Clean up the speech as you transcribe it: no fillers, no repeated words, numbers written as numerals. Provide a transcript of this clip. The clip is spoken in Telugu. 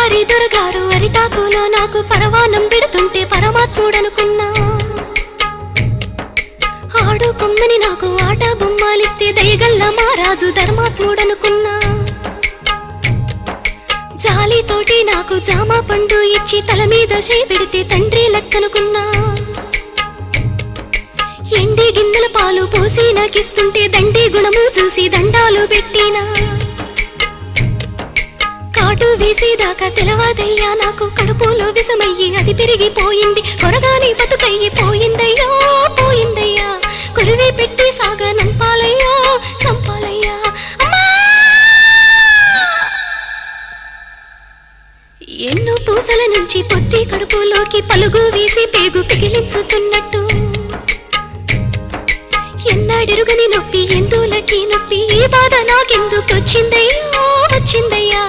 దొరగారి దొరగారు అరిటాకులో నాకు పరవానం పెడుతుంటే పరమాత్ముడనుకున్నా. ఆడు కొమ్మని నాకు ఆట బొమ్మాలిస్తే దయగల్ల మారాజు ధర్మాత్ముడనుకున్నా. జాలితోటి నాకు జామ పండు ఇచ్చి తల మీద చేపెడితే తండ్రి లెక్కనుకున్నా. ఎండి గిన్నెల పాలు పోసి నాకిస్తుంటే దండి గుణము చూసి దండాలు పెట్టినా. కాటు వేసేదాకా తెలవాదయ్యా నాకు కడుపులో విషమయ్యి అది పెరిగిపోయింది. కొరగాని బతుకయ్యి పోయిందయ్యా పోయిందయ్యా. కొరివి పెట్టి సాగ నంపాలయ్యా సంపాలయ్యా. ఎన్నో పూసల నుంచి పొత్తి కడుపులోకి పలుగు వేసి పేగు పిగిలించుతున్నట్టు. ఎన్నాడెరుగని నొప్పి ఎందులకి నొప్పి ఈ బాధ నాకెందుకొచ్చిందయ్యా వచ్చిందయ్యా.